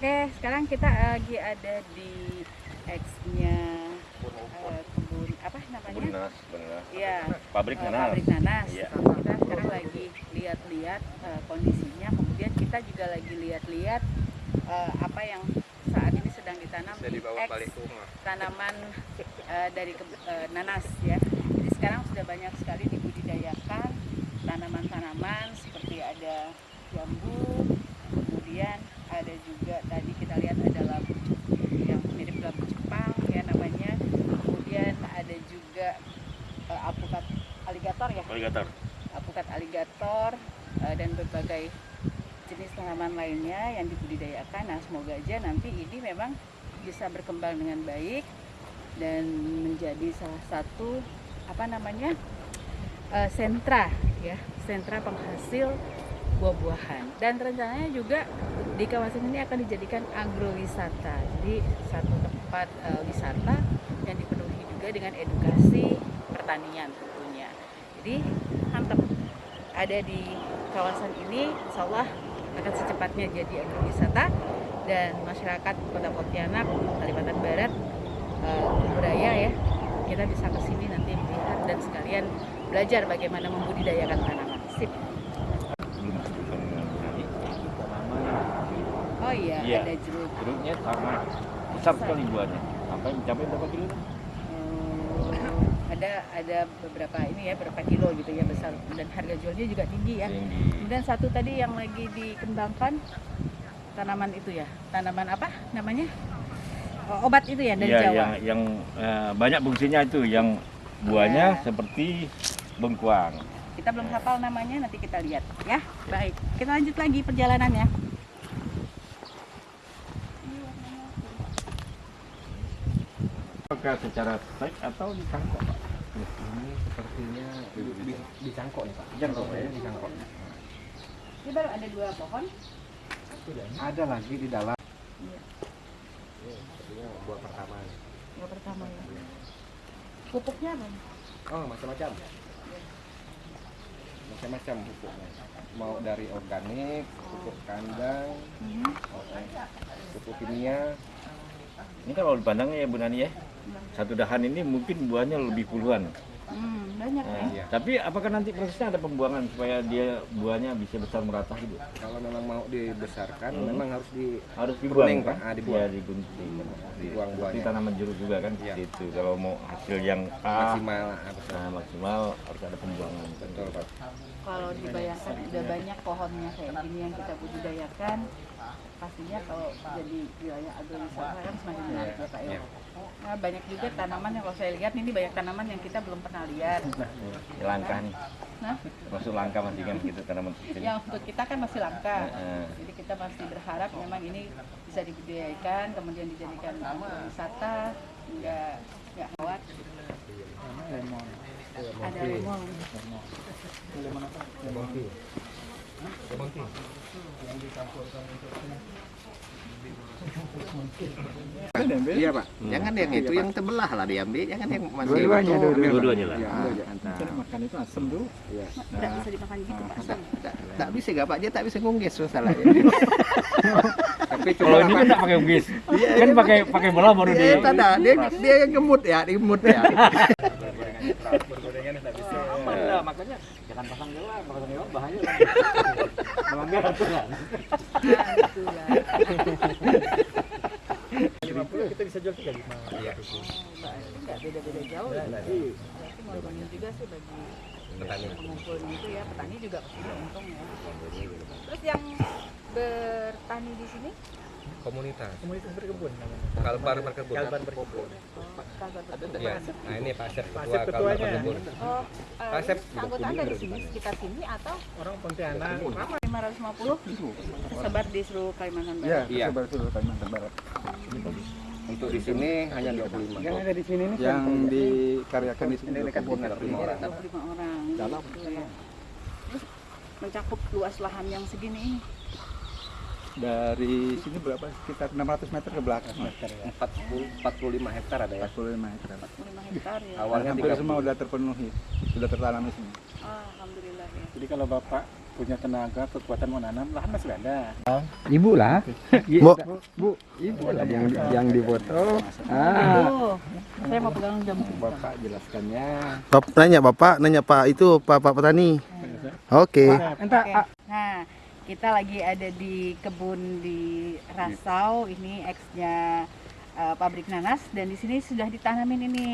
Oke, sekarang kita lagi ada di X-nya kebun apa namanya? Kebun nanas, benar. Iya, Pabrik nanas. pabrik nanas. Iya. Kita sekarang lagi lihat-lihat kondisinya. Kemudian kita juga lagi lihat-lihat apa yang saat ini sedang ditanam Bisa dibawa X balik ke rumah. tanaman dari nanas ya. Jadi sekarang sudah banyak sekali dibudidayakan tanaman-tanaman seperti ada jambu, kemudian ada juga tadi kita lihat ada labu yang mirip labu Jepang ya namanya, kemudian ada juga alpukat aligator ya, alpukat aligator dan berbagai jenis tanaman lainnya yang dibudidayakan. Nah, semoga aja nanti ini memang bisa berkembang dengan baik dan menjadi salah satu sentra ya, sentra penghasil buah-buahan. Dan rencananya juga di kawasan ini akan dijadikan agrowisata, jadi satu tempat wisata yang dipenuhi juga dengan edukasi pertanian tentunya. Jadi mantap ada di kawasan ini, insya Allah akan secepatnya jadi agrowisata dan masyarakat Kota Pontianak, Kalimantan Barat, budaya ya, kita bisa ke sini nanti melihat dan sekalian belajar bagaimana membudidayakan tanaman. Sip. Oh iya, ada jeruk. Jeruknya sama besar sekali buahnya. Sampai mencapai berapa kilo? Ada beberapa ini ya, berapa kilo gitu ya, besar, dan harga jualnya juga tinggi ya. Tinggi. Kemudian satu tadi yang lagi dikembangkan tanaman itu ya, tanaman apa namanya? Obat itu ya dari Jawa. Yang banyak fungsinya itu, yang buahnya seperti bengkuang. Kita belum hafal namanya, nanti kita lihat ya. Baik, kita lanjut lagi perjalanannya. Apakah secara stek atau ditangkap, Pak? Ini sepertinya dicangkok nih Pak. Dicangkok ya? Dicangkok. Ini baru ada 2 pohon. Ada lagi di dalam. Iya. Ini sepertinya buah pertama. Yang pertama ya. Pupuknya apa? Oh, macam-macam. Macam-macam pupuknya. Mau dari organik, pupuk kandang, pupuk kimia. Ini kalau dipandangnya ya Bu Nani ya, satu dahan ini mungkin buahnya lebih puluhan. Banyak Nah, ya. tapi apakah nanti prosesnya ada pembuangan supaya dia buahnya bisa besar merata gitu? Kalau memang mau dibesarkan, memang harus Harus dibuang Pruning, kan? Pak. Dibuang. Ya, digunting. Dibuang Seperti buahnya. tanaman jeruk juga kan Iya. seperti itu. Kalau mau hasil yang maksimal. Betul. maksimal harus ada pembuangan. Betul Pak. Kalau dibayangkan udah banyak pohonnya kayak gini yang kita budidayakan, pastinya kalau jadi wilayah agrowisata kan semakin menarik ya Pak ya. Nah, banyak juga tanaman yang kalau saya lihat ini banyak tanaman yang kita belum pernah lihat. Ini langka nih, Nah, masuk langka masih kan gitu tanaman kecil. yang untuk kita kan masih langka. Heeh. Jadi kita masih berharap memang ini bisa dibudidayakan, kemudian dijadikan wisata, nggak khawatir. Ada lemon. Iya Pak. Jangan yang itu yang terbelah lah diambil, jangan yang masih Dua-duanya, utuh. Dua-duanya lah. Cara makan itu asam dulu. Nggak bisa dimakan gitu Pak. Tak bisa gak Pak, dia tak bisa ngunggis masalahnya. Tapi Kalau ini kan nggak pakai ugis, kan pakai bola baru dia dia ngemut ya, dimut ya. Makanya jangan pasang gelang, bahaya. Melanggar aturan. Itulah. 50 kita bisa jual 35. Iya. Nggak beda-beda jauh. Berarti ngorbanin juga sih bagi Petani. pengumpulnya itu ya, petani juga pastinya untung ya. Terus yang bertani di sini, Komunitas. Komunitas berkebun namanya. Kalbar berkebun. Kalbar berkebun. Kalbar berkebun. Iya. Nah ini Pak Asep Pak ketua Asep Kalbar ketuanya. berkebun. Oh, Pak Asep anggota Anda di sini, sekitar sini atau Orang Pontianak. 550 tersebar di seluruh Kalimantan Iya, Barat. Iya. sebar seluruh Kalimantan Barat. Untuk di sini hanya 25. Yang ada di sini nih yang dikaryakan di sini dekat Kebun ada 5 orang. 25 orang. Dalam. Gitu ya. Terus mencakup luas lahan yang segini ini. dari sini berapa? Sekitar 600 meter ke belakang. 45 hektar ada ya. 45 hektar. 45 hektar ya. Awalnya Hampir 30. semua sudah terpenuhi, sudah tertanam di sini. Alhamdulillah ya. Jadi kalau Bapak punya tenaga, kekuatan menanam, lahan masih ada. Ibu lah. Bu. Bu, ibu lah yang difoto. Aduh, saya mau pegang jambu. Bapak jelaskannya. Bapak nanya Pak itu Pak petani. Oke. Oke. Nah, kita lagi ada di kebun di Rasau. Ini ex-nya pabrik nanas, dan di sini sudah ditanamin ini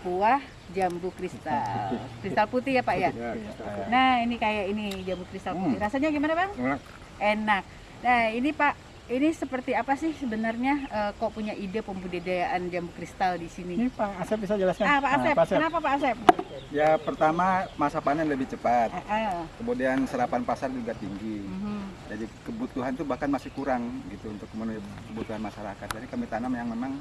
buah jambu kristal. Kristal putih ya Pak ya? Nah, ini kayak ini jambu kristal putih. Rasanya gimana Bang? Enak. Nah, ini Pak, ini seperti apa sih sebenarnya kok punya ide pembudidayaan jambu kristal di sini? Ini Pak Asep bisa jelaskan. Pak Asep, kenapa Pak Asep? Ya pertama masa panen lebih cepat, Ah, kemudian serapan pasar juga tinggi. mhm. Jadi kebutuhan itu bahkan masih kurang gitu untuk memenuhi kebutuhan masyarakat. Jadi kami tanam yang memang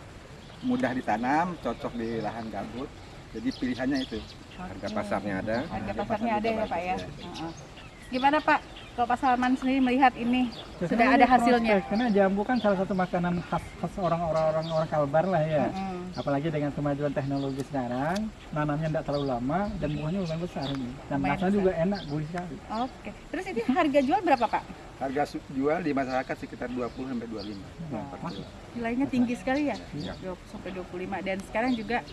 mudah ditanam, cocok di lahan gambut. Jadi pilihannya itu. Harga pasarnya ada. Harga pasarnya ada ya Pak ya. Heeh. Gimana Pak? Kalau Pak Salman sendiri melihat ini sudah ada hasilnya. Karena jambu kan salah satu makanan khas orang Kalbar lah ya. Mm-mm. Apalagi dengan kemajuan teknologi sekarang, nanamnya tidak terlalu lama dan buahnya lumayan besar ini. Dan Lumayan rasanya besar. juga enak, gurih sekali. Oke. Terus ini harga jual berapa Pak? Harga jual di masyarakat sekitar 20 sampai 25. Masuk. Nilainya tinggi sekali ya? 20 sampai 25. Dan sekarang juga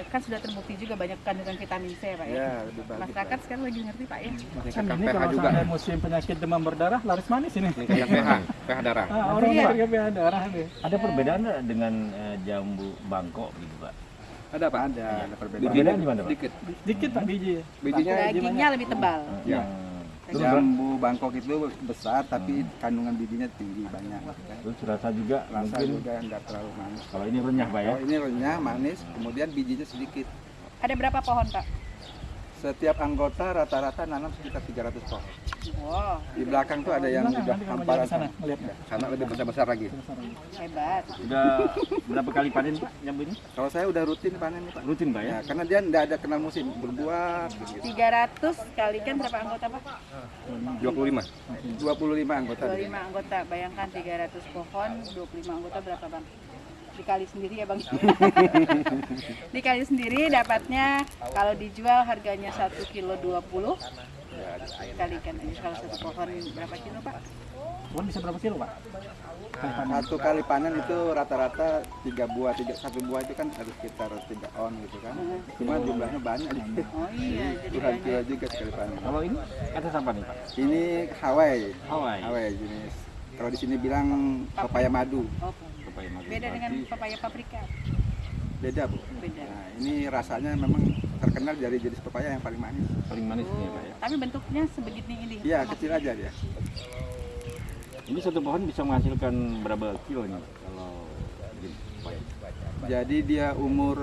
kan sudah terbukti juga banyak kandungan vitamin C ya Pak ya? Ya, lebih bagus. Masyarakat sekarang lagi ngerti Pak ya? Kan ini kalau sampai musim penyakit demam berdarah, laris manis ini. Ini kayak pH darah. Orang Iya. pakai pH darah nih. Ada perbedaan nggak dengan jambu Bangkok gitu Pak? Ada Pak, ada perbedaan. Perbedaan di mana Pak? Sedikit. Dikit Pak biji. Bijinya Dagingnya lebih tebal. Ya. Terus, Jambu Bangkok itu besar tapi kandungan bijinya tinggi banyak. terus rasa juga Rasa mungkin juga enggak terlalu manis. kalau ini renyah Pak ya? Oh, ini renyah, manis, kemudian bijinya sedikit. Ada berapa pohon Pak? Setiap anggota rata-rata nanam sekitar 300 pohon. Wow, Di belakang tuh ada yang Gimana? udah Nanti kamu hamparan jalan sana, sana. ngeliat nggak? Sana lebih besar-besar lagi. hebat. Udah berapa kali panen Pak jambu ini? Kalau saya udah rutin panen nih Pak. Rutin Pak ya? Ya, karena dia enggak ada kenal musim, berbuah gitu. 300 kalikan berapa anggota Pak? 25. 25 anggota. 25 anggota. Bayangkan 300 pohon, 25 anggota berapa Bang? Dikali sendiri ya Bang. Dikali sendiri dapatnya kalau dijual harganya 1 kilo 20. Kalikan aja kalau satu pohon berapa kilo Pak? Pohon bisa berapa kilo Pak? Satu kali panen itu rata-rata 3 buah, satu buah itu kan harus sekitar 3 on gitu kan. Cuma jumlahnya banyak. Oh iya, jadi Puluhan kilo banyak. juga sekali panen. Kalau ini kata apa nih Pak? Ini Hawaii. Hawaii. Hawaii jenis. Kalau di sini bilang pepaya madu. Oh, Pepaya madu. beda dengan pepaya paprika. Beda, Bu. Beda. Nah, ini rasanya memang terkenal dari jenis pepaya yang paling manis. Paling manis nih Pak ya. Tapi bentuknya sebegini ini. Iya, kecil aja dia. Ini satu pohon bisa menghasilkan berapa kilo nih Pak? Kalau jenis pepaya? Jadi dia umur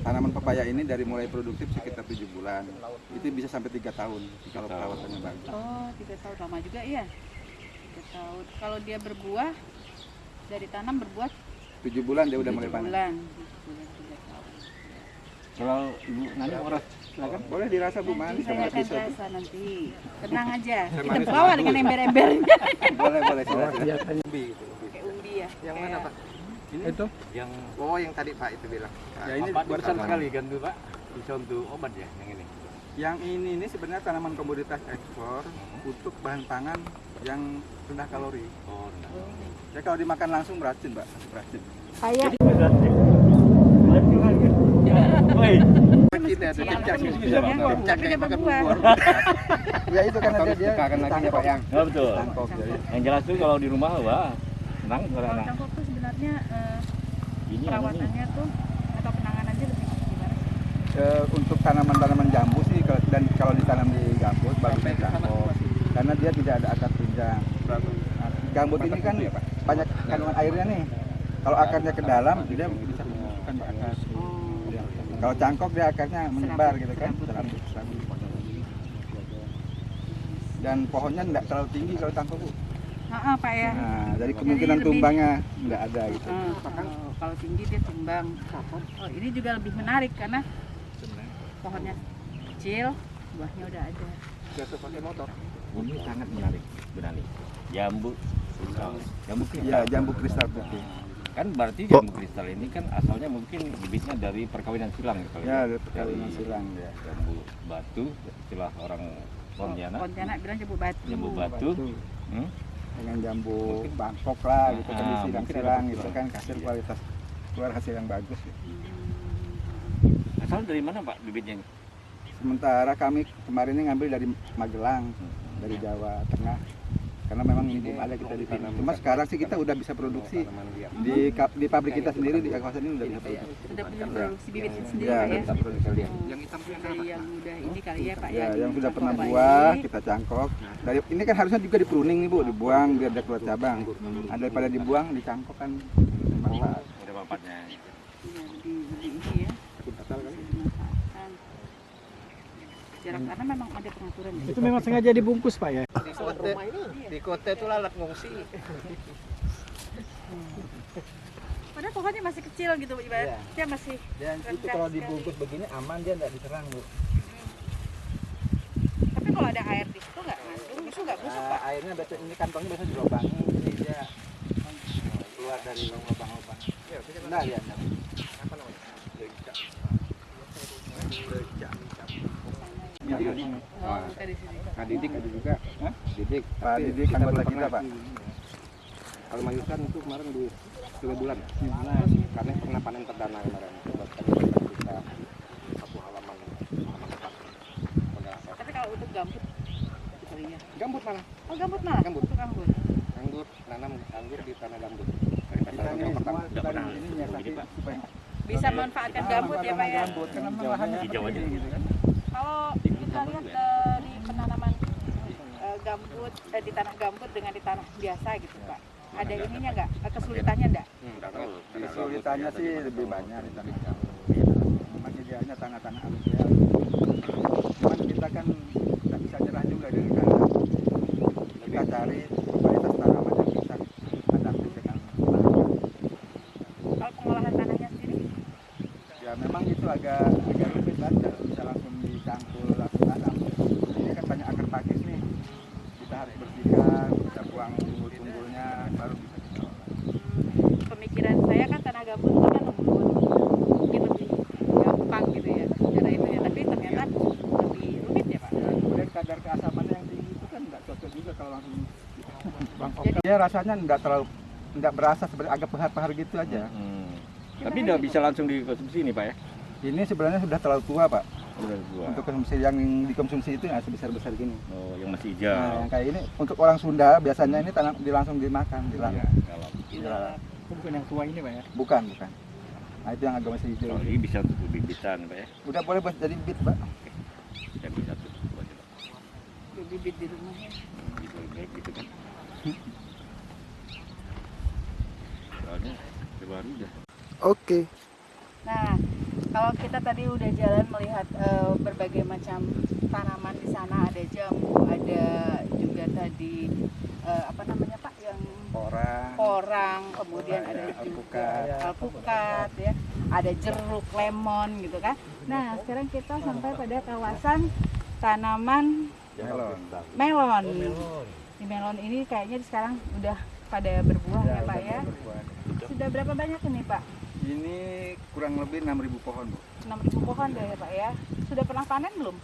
tanaman pepaya ini dari mulai produktif sekitar 7 bulan. Itu bisa sampai 3 tahun kalau perawatannya bagus. Oh, 3 tahun lama juga iya. 3 tahun. Kalau dia berbuah dari tanam berbuah 7 bulan dia udah 7 mulai panen. bulan. 3 tahun. Kalau Ibu Nani orang silakan. Boleh dirasa Bu, manis Nanti saya sama akan bisa. rasa nanti. Tenang aja. Kita bawa dengan ember-embernya. Boleh, boleh silakan. Kayak umbi ya. Yang mana Pak? Itu Yang Oh, yang tadi Pak itu bilang. Ya ini apa buat besar tanaman. sekali kan tuh Pak? Bisa untuk obat ya yang ini. Yang ini sebenarnya tanaman komoditas ekspor untuk bahan pangan yang rendah kalori. Oh, nah. Ya kalau dimakan langsung beracun, Mbak. Beracun. Saya Woi, Kita ada cicak sih. tapi dia berbuah. Ya itu kan ada dia. Akan lagi ya Pak yang. nggak betul. Tangkop jadi. Yang jelas tuh kalau di rumah wah senang Kalau anak. cangkok tuh sebenarnya Ini perawatannya tuh atau penanganannya lebih gimana sih? Untuk tanaman-tanaman jambu sih dan kalau ditanam di gambut bagusnya cangkok. Karena dia tidak ada akar pinjang. Nah, gambut ini kan banyak kandungan airnya nih. Kalau akarnya ke dalam dia bisa menumbuhkan akar. Kalau cangkok dia akarnya menyebar gitu kan. Serabut. Dan pohonnya tidak terlalu tinggi kalau cangkok Bu. Pak ya. Nah, dari kemungkinan lebih- tumbangnya nggak ada gitu. Kalau tinggi dia tumbang. Oh, ini juga lebih menarik karena pohonnya kecil, buahnya udah ada. Jatuh pakai motor. Ini sangat menarik, Bunani. Jambu kristal. Jambu kristal. Ya, jambu kristal putih. Kan berarti jambu kristal ini kan asalnya mungkin bibitnya dari perkawinan silang ya, kalau Ya, ya. dari perkawinan silang ya. Jambu batu, istilah orang Pontianak, Pontianak bilang jambu batu. jambu batu. Hmm? Dengan jambu Bangkok lah gitu kan, Ah, disilang-silang mungkin gitu ada kan, hasil kualitas keluar hasil yang bagus. Asal dari mana Pak bibitnya? Sementara kami kemarin ini ngambil dari Magelang, dari Jawa Tengah, karena memang ini belum ada kita di sini. Cuma sekarang sih kita udah bisa produksi di pabrik kita sendiri di kawasan ini udah bisa produksi. Sudah punya produksi bibit sendiri Ya, Pak ya. kita produksi. Yang hitam tuh yang Dari yang mudah ini kali ya Pak Ya, ya. yang sudah pernah Dicangkok buah baik. kita cangkok. Dari ini kan harusnya juga di pruning nih Bu, dibuang biar ada keluar cabang. Nah, daripada dibuang, dicangkok kan manfaat. Ada manfaatnya. Iya, di ini ya. Dimanfaatkan. Jarak karena memang ada pengaturan ya. Itu memang sengaja dibungkus Pak ya. Di kota itu lalat ngungsi. Padahal pohonnya masih kecil gitu Bu, ibarat dia masih Dan itu rendah kalau sekali. dibungkus begini aman, dia nggak diserang Bu. Tapi kalau ada air di situ nggak ngandung, itu nggak busuk Pak. Airnya biasa ini kantongnya biasa dilubangi, jadi dia keluar dari lubang-lubang. Nah, lihat. Oh, dari sini. Kak Didik ada juga. Hah? Didik. Pak Didik anggota kita Pak. Kalau Mayusan itu kemarin di 2 bulan. Karena pernah panen perdana kemarin. Buat kami kita satu halaman. Tapi kalau untuk gambut kali ya. Gambut malah. Oh gambut malah. Gambut. Untuk gambut. Anggur, nanam anggur di tanah gambut. Kita ini semua Nggak kita pernah ini begini, nyiasati Pak. supaya Bisa manfaatkan gambut ya Pak ya. gambut karena memang lahannya Hijau aja. seperti ini, gitu kan. Kalau kita lihat dari penanaman gambut di tanah gambut dengan di tanah biasa gitu Pak. Ada ininya nggak? Kesulitannya enggak? Kesulitannya sih lebih banyak di tanah gambut. Memang idealnya tanah-tanah halus ya. Cuman kita kan nggak bisa nyerah juga dari tanah. Kita cari varietas tanaman yang bisa adaptif dengan tanah. Kalau pengolahan tanahnya sendiri? Ya memang itu agak rumit kan, nggak bisa langsung dicangkul langsung tanam. Ini kan banyak akar pakis nih, kita harus bersihkan, kita buang tunggul-tunggulnya baru bisa kita olah. Pemikiran saya kan tanah gambut itu kan lembut, mungkin lebih gampang gitu ya cara itu ya. Tapi ternyata lebih rumit ya Pak. Kemudian kadar keasamannya yang tinggi itu kan nggak cocok juga kalau langsung Bangkok. Ya rasanya nggak berasa seperti agak pahar-pahar gitu aja. Tapi nggak bisa langsung dikonsumsi nih Pak ya? Ini sebenarnya sudah terlalu tua Pak. Udah dua. Untuk konsumsi yang dikonsumsi itu nggak sebesar-besar gini. Oh, yang masih Nah, hijau. yang kayak ini untuk orang Sunda biasanya ini langsung dimakan, dilalap. Kalau Iya. Oh, bukan yang tua ini Pak ya. Bukan. Nah itu yang agak masih hijau. ini bisa untuk bibitan Pak ya? Udah boleh buat jadi bibit Pak. Yang bisa tuh buat itu. Bibit di rumahnya. Baik gitu kan? Soalnya baru udah. Oke. Nah, kalau kita tadi udah jalan melihat berbagai macam tanaman di sana, ada jambu, ada juga tadi apa namanya Pak yang porang, kemudian ada juga alpukat ya, ada jeruk, lemon gitu kan. Nah, sekarang kita sampai pada kawasan tanaman melon. Di melon ini kayaknya sekarang udah pada berbuah ya Pak ya. Sudah berapa banyak ini Pak? Ini kurang lebih 6.000 pohon Bu. 6.000 pohon deh ya Pak ya. Sudah pernah panen belum?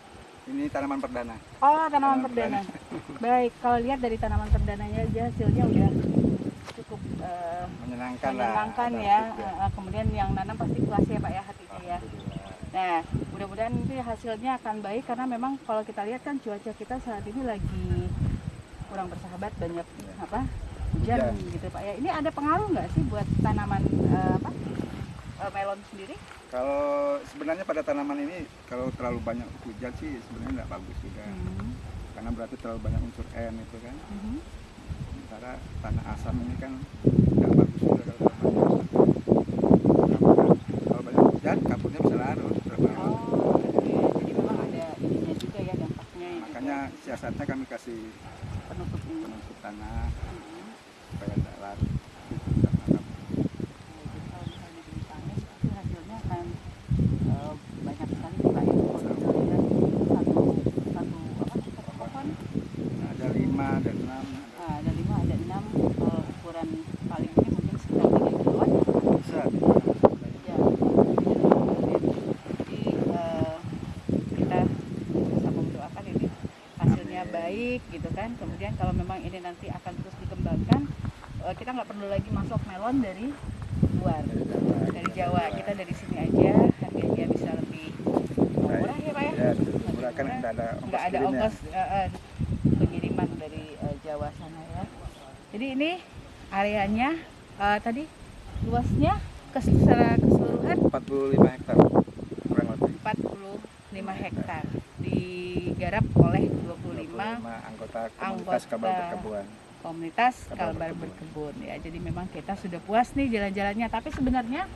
Ini tanaman perdana. Oh, tanaman perdana. Baik, kalau lihat dari tanaman perdananya aja hasilnya udah cukup Menyenangkan menyenangkan lah. ya. Adaptif Kemudian yang nanam pasti puas ya Pak ya hatinya ya. Nah, mudah-mudahan nanti hasilnya akan baik karena memang kalau kita lihat kan cuaca kita saat ini lagi kurang bersahabat, banyak apa hujan gitu Pak ya. Ini ada pengaruh nggak sih buat tanaman melon sendiri? Kalau sebenarnya pada tanaman ini kalau terlalu banyak hujan sih sebenarnya nggak bagus juga. Karena berarti terlalu banyak unsur N itu kan. Sementara tanah asam ini kan nggak bagus juga kalau terlalu banyak. Kalau banyak hujan kapurnya bisa larut berlarut. Oh, jadi memang ada ininya juga ya dampaknya. Makanya siasatnya kami kasih penutup ini. penutup tanah supaya tidak larut. Karena Kalau misalnya dipanen pasti hasilnya akan banyak sekali nih Pak ya. Kalau kita lihat satu pohon ada 5 dan 6. ada 5 ada 6 ukuran paling ini mungkin sekitar 3 kiloan. Bisa. Ya, jadi kita sama mendoakan ini hasil didiamkan. Kemudian kalau memang ini nanti akan terus dikembangkan, kita nggak perlu lagi masuk melon dari luar, dari Jawa. Kita dari sini aja, harganya bisa lebih murah ya Pak ya? Ya, murah kan nggak ada Nggak ada kirimnya. ongkos pengiriman dari Jawa sana ya. Jadi ini areanya tadi luasnya secara keseluruhan 45 hektar kurang lebih. 45 hektar digarap oleh 25 anggota komunitas Anggota. Kalbar Berkebun. komunitas Kalbar Kalbar Berkebun. Berkebun ya. Jadi memang kita sudah puas nih jalan-jalannya, tapi sebenarnya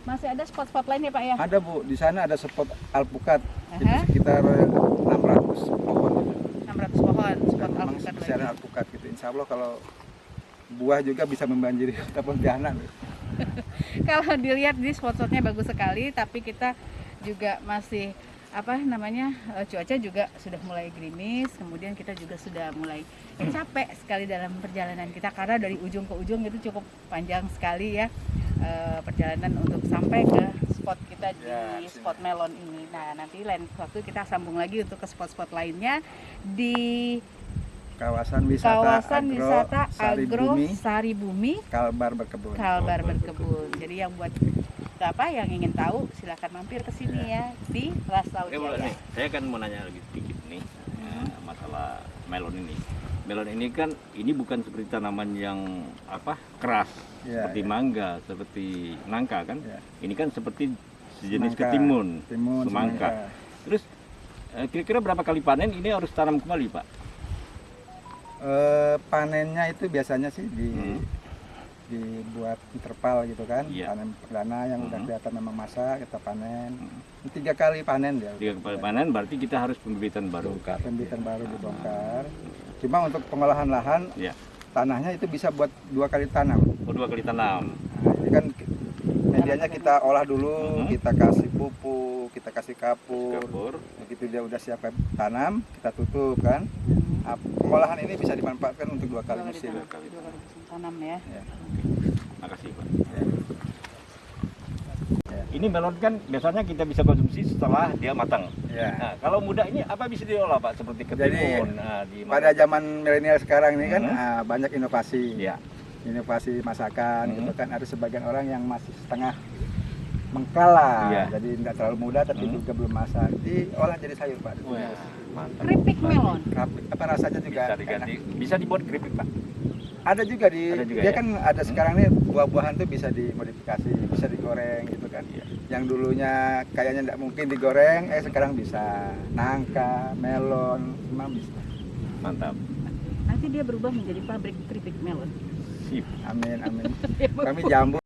masih ada spot-spot lain ya Pak ya? Ada Bu, di sana ada spot alpukat itu Aha. sekitar 600 pohon gitu. 600 pohon spot Dan memang alpukat spesialnya lagi. alpukat gitu. Insya Allah kalau buah juga bisa membanjiri kota Pontianak. Kalau dilihat di spot-spotnya bagus sekali, tapi kita juga masih cuaca juga sudah mulai gerimis, kemudian kita juga sudah mulai capek sekali dalam perjalanan kita karena dari ujung ke ujung itu cukup panjang sekali ya perjalanan untuk sampai ke spot kita di Ya, spot melon ini. Nah nanti lain waktu kita sambung lagi untuk ke spot-spot lainnya di Kawasan wisata Agro Saribumi, Saribumi Kalbar Berkebun. Kalbar Berkebun. Jadi yang buat yang ingin tahu silakan mampir ke sini ya di Rasau Bu, Jaya. nih, saya kan mau nanya lagi sedikit nih masalah melon ini. Melon ini kan ini bukan seperti tanaman yang keras Ya, seperti ya. mangga, seperti nangka kan. Ya. Ini kan seperti sejenis Semangka. ketimun, Timun, semangka. semangka. Terus kira-kira berapa kali panen ini harus tanam kembali Pak? Panennya itu biasanya sih dibuat terpal gitu kan, Iya. panen perdana yang udah Mhm. kelihatan memang masa kita panen. 3 kali panen dia. 3 kali panen berarti kita harus pembibitan baru kan? Pembibitan baru dibongkar. Cuma untuk pengolahan lahan, Iya. tanahnya itu bisa buat 2 kali tanam. Oh, 2 kali tanam. Nah, ini kan medianya kita olah dulu, Mhm. kita kasih pupuk, kita kasih kapur. Kapur. Begitu dia udah siap tanam, kita tutup kan. Nah, pengolahan ini bisa dimanfaatkan untuk 2 kali musim. Dua kali musim tanam ya. Ya. Makasih Pak. Ya. Ini melon kan biasanya kita bisa konsumsi setelah dia matang. Ya. Nah, kalau muda ini apa bisa diolah Pak? Seperti ketimun. Pada zaman milenial sekarang ini kan Mhm. banyak inovasi. ya. Inovasi masakan Mhm. gitu kan, ada sebagian orang yang masih setengah mengkala. Iya. Jadi tidak terlalu muda tapi Mhm. juga belum masak. Diolah jadi sayur Pak. Wah, mantap. Keripik melon. Apa rasanya juga Bisa diganti. Bisa dibuat keripik Pak. ada juga Ada juga, dia ya? kan ada sekarang nih buah-buahan tuh bisa dimodifikasi, bisa digoreng gitu kan. Iya. Yang dulunya kayaknya tidak mungkin digoreng, sekarang bisa. Nangka, melon, semua bisa. Mantap. Nanti dia berubah menjadi pabrik keripik melon. Sip. Amin, amin. Kami jambu